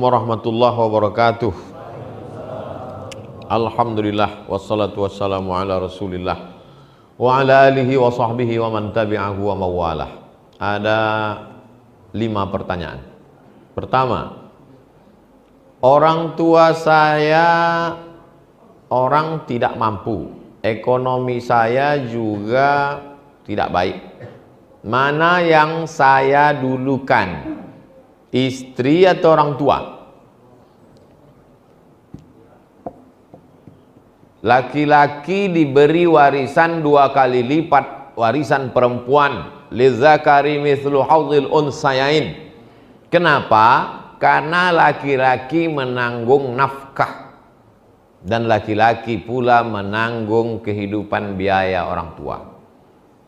warahmatullahi wabarakatuh. Alhamdulillah wassalatu wassalamu ala Rasulillah wa ala alihi wa sahbihi wa man tabi'ahu wa mawalah. Ada 5 pertanyaan. Pertama, orang tua saya orang tidak mampu, ekonomi saya juga tidak baik. Mana yang saya dulukan, istri atau orang tua? Laki-laki diberi warisan 2 kali lipat warisan perempuan. Lidzakari mithlu hadzil unsayain. Kenapa? Karena laki-laki menanggung nafkah dan laki-laki pula menanggung kehidupan biaya orang tua.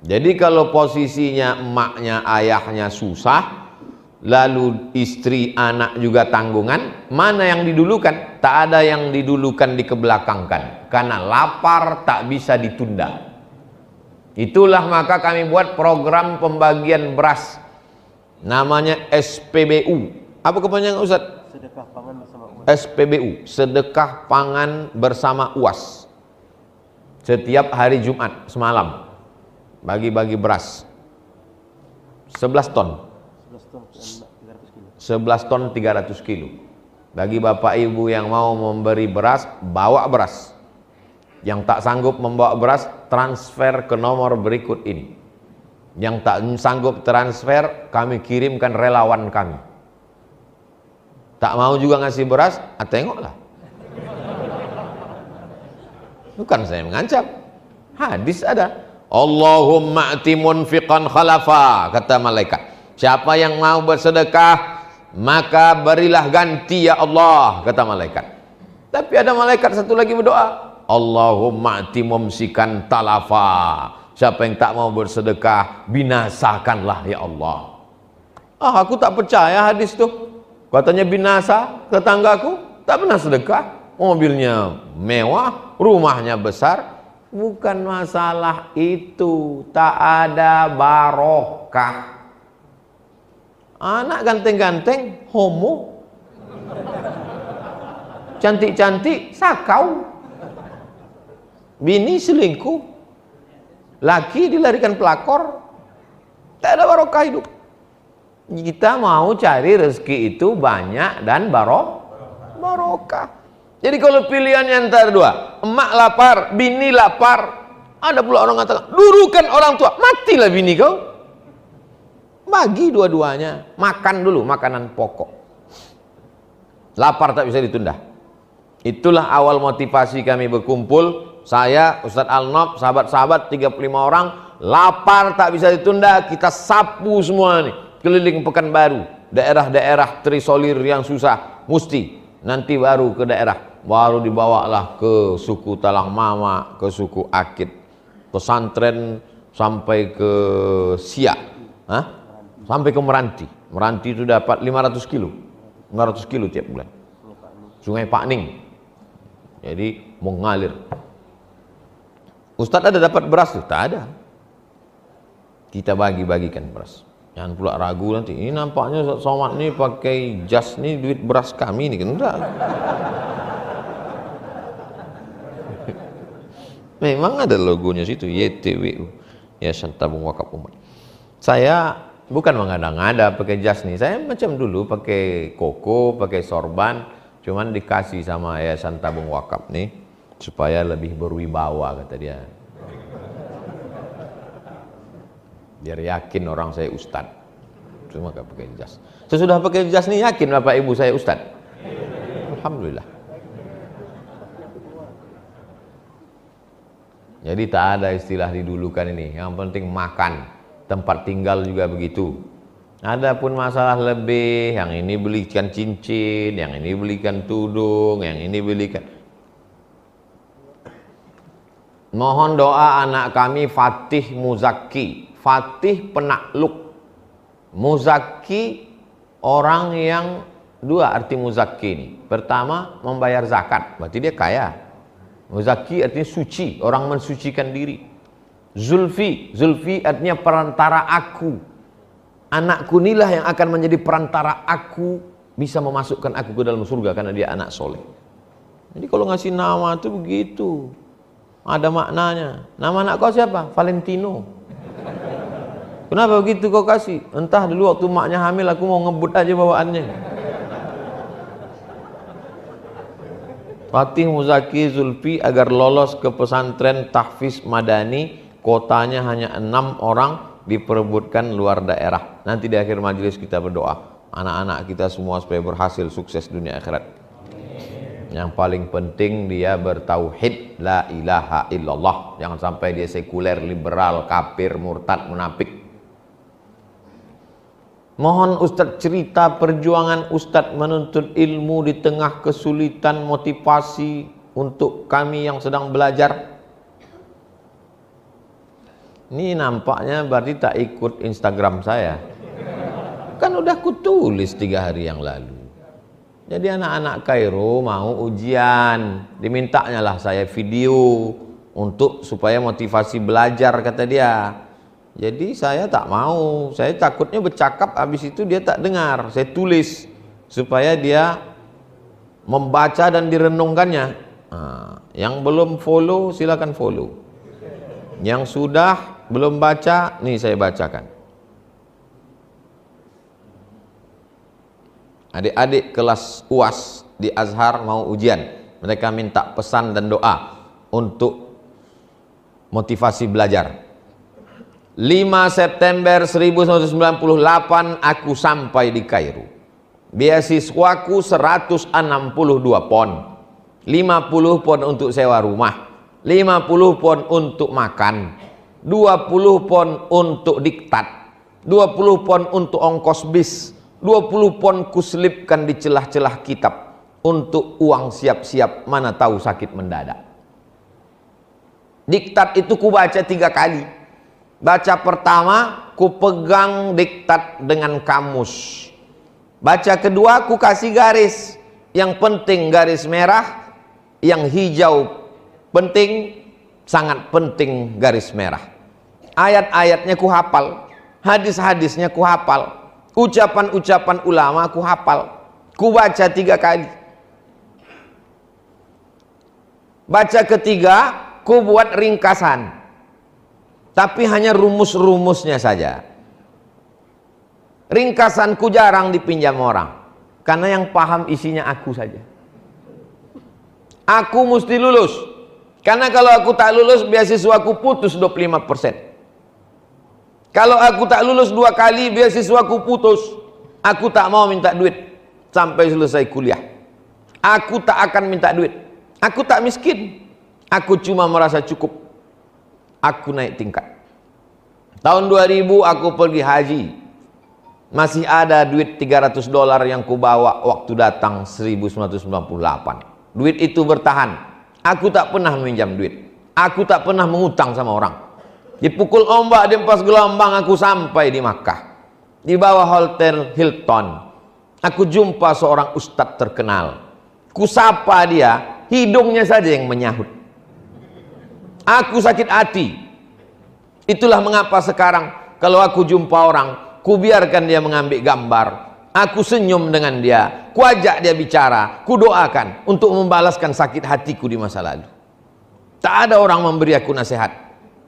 Jadi kalau posisinya emaknya ayahnya susah, lalu istri anak juga tanggungan, mana yang didulukan? Tak ada yang didulukan, dikebelakangkan, karena lapar tak bisa ditunda. Itulah maka kami buat program pembagian beras, namanya SPBU. Apa kepanjangan Ustaz? Sedekah Pangan Bersama UAS. SPBU, Sedekah Pangan Bersama UAS. Setiap hari Jumat semalam bagi-bagi beras 11 ton 11 ton 300 kilo. Bagi bapak ibu yang mau memberi beras, bawa beras. Yang tak sanggup membawa beras, transfer ke nomor berikut ini. Yang tak sanggup transfer, kami kirimkan relawan kami. Tak mau juga ngasih beras, tengoklah. Bukan saya mengancam, hadis ada. Allahumma ati munfiqan khalafa, kata malaikat. Siapa yang mau bersedekah, maka berilah ganti ya Allah, kata malaikat. Tapi ada malaikat satu lagi berdoa, Allahumma ati mumsikan talafa. Siapa yang tak mau bersedekah, binasakanlah ya Allah. Aku tak percaya hadis tuh. Katanya binasa, tetanggaku tak pernah sedekah, mobilnya mewah, rumahnya besar. Bukan masalah itu, tak ada barokah. Anak ganteng-ganteng, homo. Cantik-cantik, sakau. Bini selingkuh. Laki dilarikan pelakor. Tak ada barokah hidup. Kita mau cari rezeki itu banyak dan barokah. Jadi kalau pilihannya antara 2, emak lapar, bini lapar. Ada pula orang katakan, durukan orang tua, matilah bini kau. Bagi dua-duanya, makan dulu makanan pokok. Lapar tak bisa ditunda. Itulah awal motivasi kami berkumpul. Saya, Ustadz Al-Nob, sahabat-sahabat 35 orang. Lapar tak bisa ditunda, kita sapu semua nih, keliling Pekanbaru, daerah-daerah terisolir yang susah. Mesti nanti baru ke daerah, baru dibawalah ke suku Talang Mama, ke suku Akit, pesantren sampai ke Siak, sampai ke Meranti. Meranti itu dapat 500 kilo 500 kilo tiap bulan. Sungai Pakning, jadi mengalir. Ustadz ada dapat beras tuh? Tak ada. Kita bagi-bagikan beras. Jangan pula ragu nanti, ini nampaknya Ustadz Somad nih pakai jas nih duit beras kami nih, kan enggak. Memang ada logonya situ, YTWU, Yayasan Tabung Wakaf Umat. Saya bukan mengada-ngada pakai jas nih, saya macam dulu pakai koko, pakai sorban, cuman dikasih sama Yayasan Tabung Wakaf nih supaya lebih berwibawa, kata dia. Biar yakin orang saya ustad. Cuma gak pakai jas. Sesudah pakai jas nih yakin bapak ibu saya ustad. Alhamdulillah. Jadi tak ada istilah didulukan ini. Yang penting makan. Tempat tinggal juga begitu. Adapun masalah lebih, yang ini belikan cincin, yang ini belikan tudung, yang ini belikan. Mohon doa anak kami Fatih Muzaki. Fatih penakluk, Muzaki orang yang 2 arti Muzaki ini. Pertama, membayar zakat, berarti dia kaya. Muzaki artinya suci, orang mensucikan diri. Zulfi, Zulfi artinya perantara aku. Anakku inilah yang akan menjadi perantara aku bisa memasukkan aku ke dalam surga karena dia anak soleh. Jadi kalau ngasih nama itu begitu, ada maknanya. Nama anak kau siapa? Valentino. Kenapa begitu kau kasih? Entah dulu waktu maknya hamil aku mau ngebut aja bawaannya. Fatih Muzaki Zulfi agar lolos ke pesantren tahfiz madani, kotanya hanya 6 orang, diperebutkan luar daerah. Nanti di akhir majelis kita berdoa anak-anak kita semua supaya berhasil, sukses dunia akhirat. Yang paling penting dia bertauhid la ilaha illallah, jangan sampai dia sekuler, liberal, kafir, murtad, munafik. Mohon Ustadz cerita perjuangan Ustadz menuntut ilmu di tengah kesulitan, motivasi untuk kami yang sedang belajar. Ini nampaknya berarti tak ikut Instagram saya. Kan udah kutulis 3 hari yang lalu. Jadi anak-anak Kairo mau ujian, dimintanya lah saya video untuk supaya motivasi belajar, kata dia. Jadi saya tak mau, saya takutnya bercakap habis itu dia tak dengar. Saya tulis supaya dia membaca dan direnungkannya. Nah, yang belum follow silakan follow. Yang sudah belum baca, nih saya bacakan. Adik-adik kelas UAS di Azhar mau ujian. Mereka minta pesan dan doa untuk motivasi belajar. 5 September 1998 aku sampai di Kairo. Beasiswaku 162 pon. 50 pon untuk sewa rumah, 50 pon untuk makan, 20 pon untuk diktat, 20 pon untuk ongkos bis, 20 pon kuselipkan di celah-celah kitab untuk uang siap-siap, mana tahu sakit mendadak. Diktat itu ku baca 3 kali. Baca pertama ku pegang diktat dengan kamus. Baca kedua ku kasih garis. Yang penting garis merah, yang hijau penting, sangat penting garis merah. Ayat-ayatnya ku hafal, hadis-hadisnya ku hafal, ucapan-ucapan ulama ku hafal. Ku baca 3 kali. Baca ketiga ku buat ringkasan, tapi hanya rumus-rumusnya saja. Ringkasanku jarang dipinjam orang, karena yang paham isinya aku saja. Aku mesti lulus, karena kalau aku tak lulus beasiswaku putus 25%. Kalau aku tak lulus 2 kali beasiswaku putus. Aku tak mau minta duit sampai selesai kuliah. Aku tak akan minta duit. Aku tak miskin, aku cuma merasa cukup. Aku naik tingkat. Tahun 2000 aku pergi haji. Masih ada duit $300 yang kubawa waktu datang 1998. Duit itu bertahan. Aku tak pernah meminjam duit. Aku tak pernah mengutang sama orang. Dipukul ombak, diempas gelombang, aku sampai di Makkah. Di bawah hotel Hilton, aku jumpa seorang ustadz terkenal. Kusapa dia, hidungnya saja yang menyahut. Aku sakit hati. Itulah mengapa sekarang kalau aku jumpa orang, ku biarkan dia mengambil gambar, aku senyum dengan dia, ku ajak dia bicara, ku doakan untuk membalaskan sakit hatiku di masa lalu. Tak ada orang memberi aku nasihat.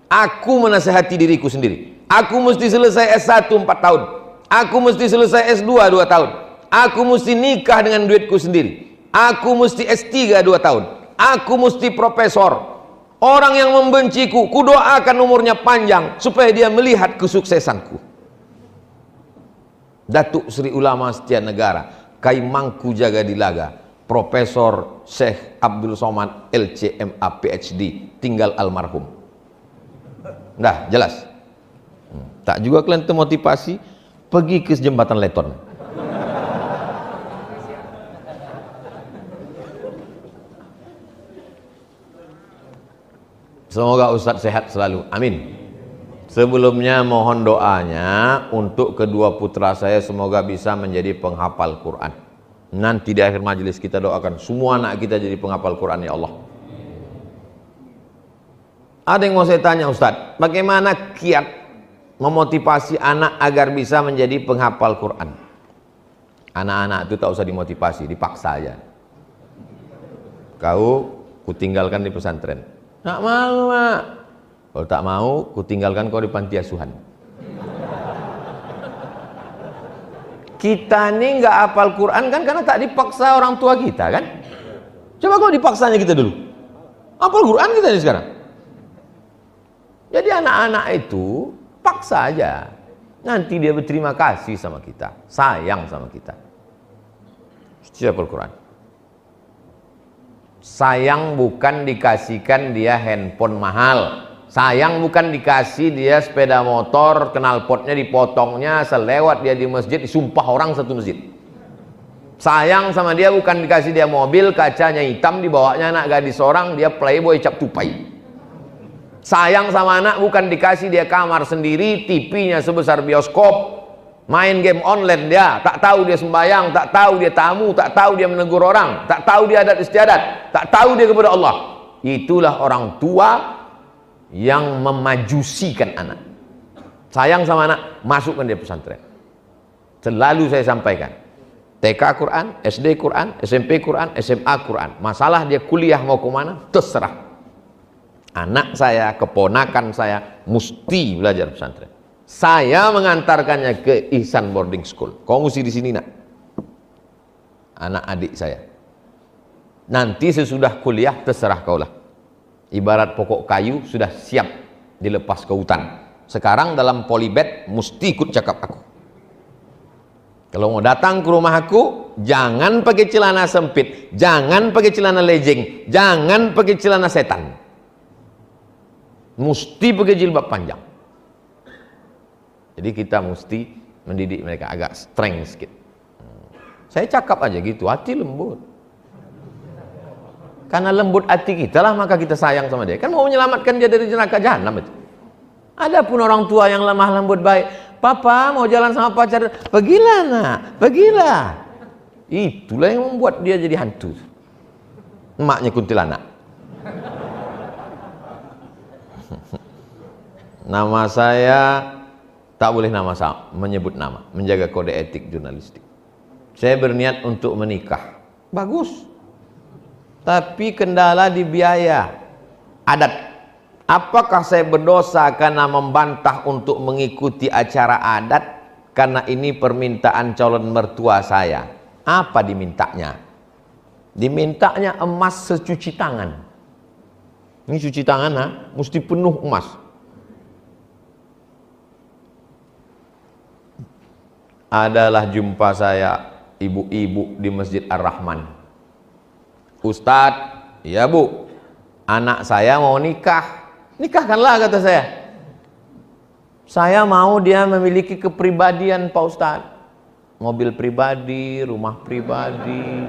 Aku menasihati diriku sendiri. Aku mesti selesai S1 4 tahun. Aku mesti selesai S2 2 tahun. Aku mesti nikah dengan duitku sendiri. Aku mesti S3 2 tahun. Aku mesti profesor. Orang yang membenciku, ku doakan umurnya panjang supaya dia melihat kesuksesanku. Datuk Sri Ulama Setia Negara, Kaimangku Jaga Dilaga, Profesor Syekh Abdul Somad LCMA PhD, tinggal almarhum. Dah jelas. Tak juga kalian termotivasi pergi ke jembatan Leton. Semoga Ustadz sehat selalu, amin. Sebelumnya mohon doanya untuk kedua putra saya, semoga bisa menjadi penghafal Quran. Nanti di akhir majelis kita doakan semua anak kita jadi penghafal Quran, ya Allah. Ada yang mau saya tanya Ustadz, bagaimana kiat memotivasi anak agar bisa menjadi penghafal Quran? Anak-anak itu tak usah dimotivasi, dipaksa aja. Kau kutinggalkan di pesantren. Nak mau, Mak. Kalau tak mau, kutinggalkan kau di panti asuhan. Kita ini nggak hafal Quran kan karena tak dipaksa orang tua kita kan. Coba kalau dipaksanya kita dulu, hafal Quran kita ini sekarang. Jadi anak-anak itu paksa aja, nanti dia berterima kasih sama kita, sayang sama kita. Hafal Quran. Sayang bukan dikasihkan dia handphone mahal. Sayang bukan dikasih dia sepeda motor, knalpotnya dipotongnya, selewat dia di masjid, disumpah orang satu masjid. Sayang sama dia bukan dikasih dia mobil, kacanya hitam, dibawanya anak gadis orang, dia playboy cap tupai. Sayang sama anak bukan dikasih dia kamar sendiri, TV-nya sebesar bioskop, main game online dia, tak tahu dia sembahyang, tak tahu dia tamu, tak tahu dia menegur orang, tak tahu dia adat istiadat, tak tahu dia kepada Allah. Itulah orang tua yang memajusikan anak. Sayang sama anak, masukkan dia pesantren. Selalu saya sampaikan, TK Quran, SD Quran, SMP Quran, SMA Quran. Masalah dia kuliah mau kemana, terserah. Anak saya, keponakan saya mesti belajar pesantren. Saya mengantarkannya ke Ihsan Boarding School. Kau mesti di sini, nak. Anak adik saya. Nanti sesudah kuliah terserah kau lah. Ibarat pokok kayu sudah siap dilepas ke hutan. Sekarang dalam polybag mesti ikut cakap aku. Kalau mau datang ke rumah aku, jangan pakai celana sempit, jangan pakai celana legging, jangan pakai celana setan. Mesti pakai jilbab panjang. Jadi kita mesti mendidik mereka agak strength sedikit. Saya cakap aja gitu, hati lembut. Karena lembut hati kita lah maka kita sayang sama dia. Kan mau menyelamatkan dia dari neraka jahanam itu. Adapun orang tua yang lemah lembut baik, papa mau jalan sama pacar, pergilah nak, pergilah. Itulah yang membuat dia jadi hantu. Emaknya kuntilanak. Nama saya tak boleh menyebut nama, menjaga kode etik jurnalistik. Saya berniat untuk menikah. Bagus. Tapi kendala di biaya adat. Apakah saya berdosa karena membantah untuk mengikuti acara adat karena ini permintaan calon mertua saya? Apa dimintanya? Dimintanya emas secuci tangan. Ini cuci tangan, ha? Mesti penuh emas. Adalah jumpa saya ibu-ibu di Masjid Ar-Rahman. Ustadz, ya bu, anak saya mau nikah. Nikahkanlah kata saya. Saya mau dia memiliki kepribadian Pak Ustadz. Mobil pribadi, rumah pribadi.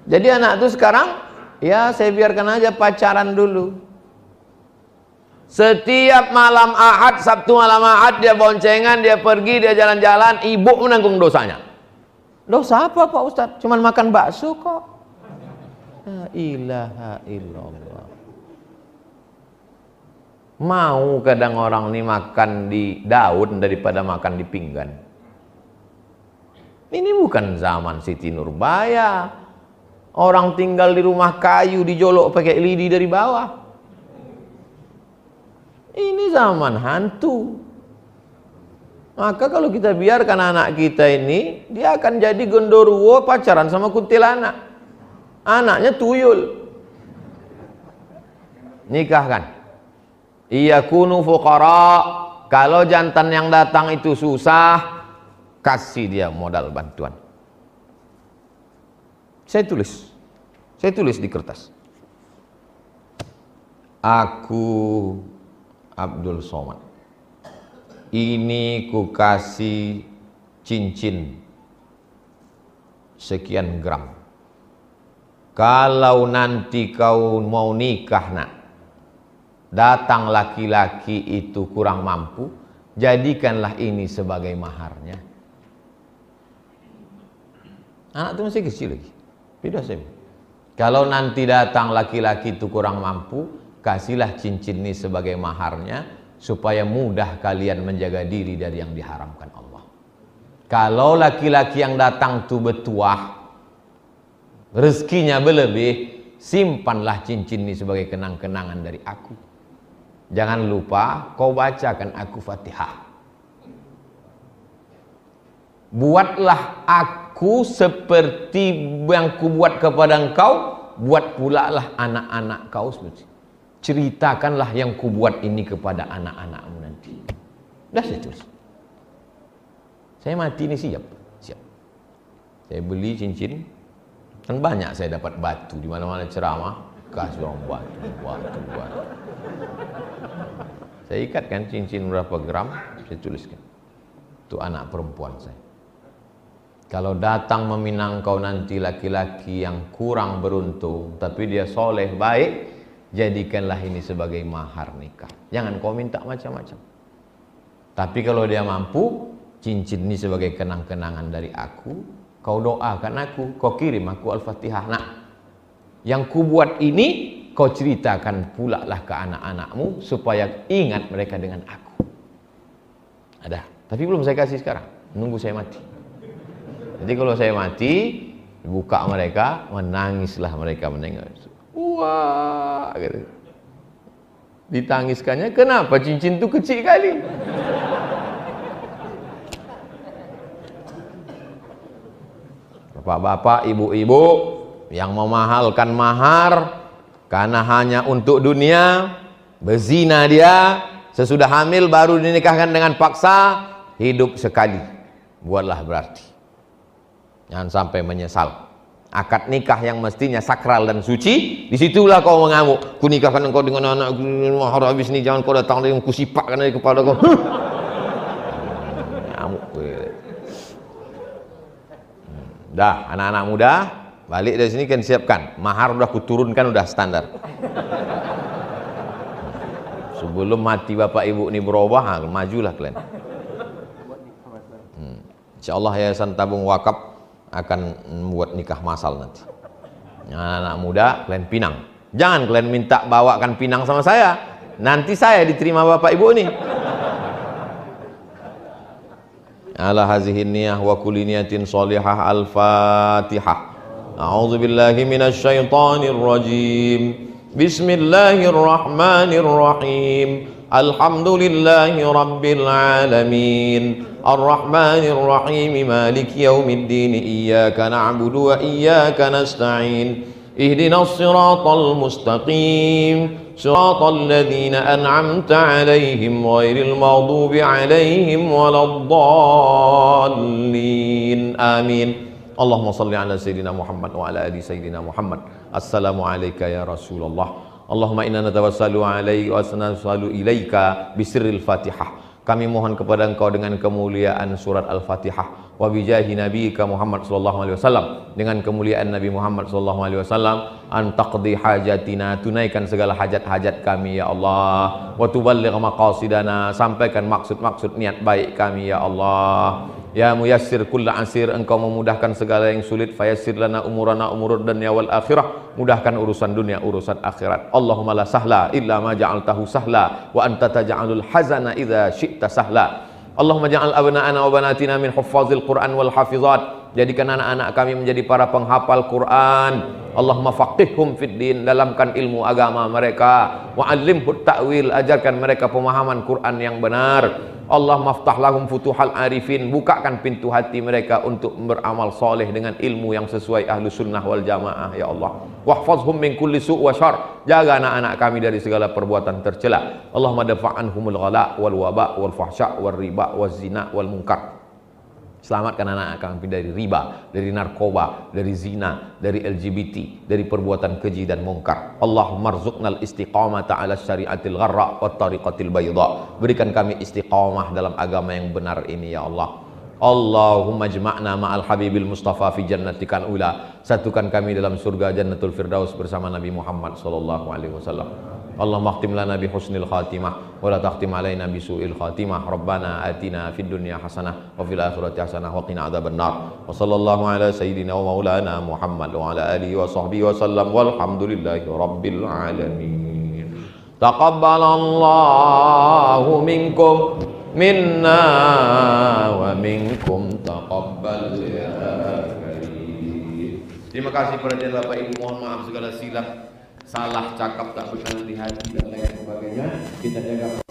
Jadi anak itu sekarang, ya saya biarkan aja pacaran dulu. Setiap malam Ahad, Sabtu malam Ahad dia boncengan, dia pergi, dia jalan-jalan, ibu menanggung dosanya. Dosa apa Pak Ustadz? Cuman makan bakso kok. La ilaha illallah. Mau kadang orang ini makan di daun daripada makan di pinggan. Ini bukan zaman Siti Nurbaya. Orang tinggal di rumah kayu dijolok pakai lidi dari bawah. Ini zaman hantu. Maka kalau kita biarkan anak kita ini, dia akan jadi gondoruo pacaran sama kuntilanak. Anaknya tuyul. Nikahkan. Iyakunu fuqara. Kalau jantan yang datang itu susah, kasih dia modal bantuan. Saya tulis di kertas. Aku Abdul Somad, ini ku kasih cincin sekian gram. Kalau nanti kau mau nikah nak, datang laki-laki itu kurang mampu, jadikanlah ini sebagai maharnya. Anak itu masih kecil lagi, beda saya. Kalau nanti datang laki-laki itu kurang mampu, kasihlah cincin ini sebagai maharnya, supaya mudah kalian menjaga diri dari yang diharamkan Allah. Kalau laki-laki yang datang tu bertuah, rezekinya berlebih, simpanlah cincin ini sebagai kenang-kenangan dari aku. Jangan lupa kau bacakan aku Fatihah. Buatlah aku seperti yang kubuat kepada engkau, buat pula lah anak-anak kau seperti. Ceritakanlah yang kubuat ini kepada anak-anakmu nanti. Dah saya tulis. Saya mati ini siap. Saya beli cincin, kan banyak saya dapat batu di mana-mana ceramah, kasih orang batu. Saya ikatkan cincin berapa gram, saya tuliskan. Itu anak perempuan saya. Kalau datang meminang kau nanti laki-laki yang kurang beruntung, tapi dia soleh baik, jadikanlah ini sebagai mahar nikah. Jangan kau minta macam-macam. Tapi kalau dia mampu, cincin ini sebagai kenang-kenangan dari aku, kau doakan aku, kau kirim aku Al-Fatihah. Nah, yang ku buat ini, kau ceritakan pula lah ke anak-anakmu, supaya ingat mereka dengan aku. Ada, tapi belum saya kasih sekarang, nunggu saya mati. Jadi kalau saya mati, buka mereka, menangislah mereka menengok. Wah, gitu. Ditangiskannya, kenapa cincin itu kecil kali? Bapak-bapak, ibu-ibu yang memahalkan mahar karena hanya untuk dunia, berzina dia, sesudah hamil baru dinikahkan dengan paksa, hidup sekali. Buatlah berarti. Jangan sampai menyesal. Akad nikah yang mestinya sakral dan suci, disitulah kau mengamuk. Ku nikahkan engkau dengan anak mahar habis ni, jangan kau datang dengan ku sipakkan dari kepala kau. Ngamuk. Dah, anak-anak muda balik dari sini kan siapkan mahar, udah kuturunkan, udah standar. Sebelum mati bapak ibu ini berubah, majulah kalian. Insyaallah Yayasan Tabung Wakaf akan membuat nikah masal nanti. Anak-anak muda kalian pinang, jangan kalian minta bawakan pinang sama saya, nanti saya diterima bapak ibu nih. Ala hazihi niyah wa kulli niyatin sholihah. Al-Fatihah. A'udzu billahi minasy syaithanir rajim. Bismillahirrahmanirrahim. Alhamdulillahi rabbil alamin. Ar-Rahmanir Rahim. Maliki yaumiddin. Iyyaka na'budu wa iyyaka nasta'in. Ihdinas siratal mustaqim. Siratal ladzina an'amta 'alaihim ghairil maghdubi 'alaihim waladdallin. Amin. Allahumma shalli ala sayyidina Muhammad wa ala ali sayyidina Muhammad. Assalamu alayka ya Rasulullah. Allahumma inna natawassalu alaika wa sanassalu ilaika bisirril Fatihah. Kami mohon kepada engkau dengan kemuliaan surat Al-Fatihah, wa bijahi nabiyika Muhammad sallallahu alaihi wasallam, dengan kemuliaan Nabi Muhammad sallallahu alaihi wasallam, an taqdi hajatina, tunaikan segala hajat-hajat kami ya Allah, wa tuballigh maqasidana, sampaikan maksud-maksud niat baik kami ya Allah. Ya muyassir kulla asir, engkau memudahkan segala yang sulit, fayassir lana umurana umurud dunya wal akhirah, mudahkan urusan dunia urusan akhirat. Allahumma la sahla illa ma ja'altahu sahla wa anta taj'alul hazana idza syi'ta sahla. Allahumma ja'al abna'ana wa banatina min huffazil Qur'an wal hafizat, jadikan anak-anak kami menjadi para penghafal Quran. Allahumma faqihhum fid din, dalamkan ilmu agama mereka. Wa 'allimhut ta'wil, ajarkan mereka pemahaman Quran yang benar. Allah maftah lahum futuhal arifin, bukakan pintu hati mereka untuk beramal soleh dengan ilmu yang sesuai ahlu sunnah wal jamaah ya Allah. Wahfazhum min kulli su' wa syar, jaga anak-anak kami dari segala perbuatan tercela. Allahumma dafa'anhumul ghala wal waba wal fahsya wal riba wal zina wal munkar. Selamatkan anak-anak kami dari riba, dari narkoba, dari zina, dari LGBT, dari perbuatan keji dan mungkar. Allahumma rzuqnal istiqamata ala syariatil gharra wa tariqatil bayda. Berikan kami istiqamah dalam agama yang benar ini ya Allah. Allahumma jma'na ma'al habibil mustafa fi jannatikal ula. Satukan kami dalam surga jannatul firdaus bersama Nabi Muhammad sallallahu alaihi wasallam. Allahumma khtim lana bi husnil khatimah wa la takhtim alaina bi su'il khatimah. Rabbana atina fid dunya hasanah wa fil akhirati hasanah wa qina adzabannar. Wa sallallahu ala sayyidina wa maulana Muhammad wa ala alihi wa sahbihi wa sallam walhamdulillahi rabbil alamin. Taqabbalallahu minkum minna wa minkum taqabbal ya karim. Terima kasih perhatian Bapak Ibu, mohon maaf segala silap, salah cakap, tak berkenan di hati dan lain sebagainya. Kita jaga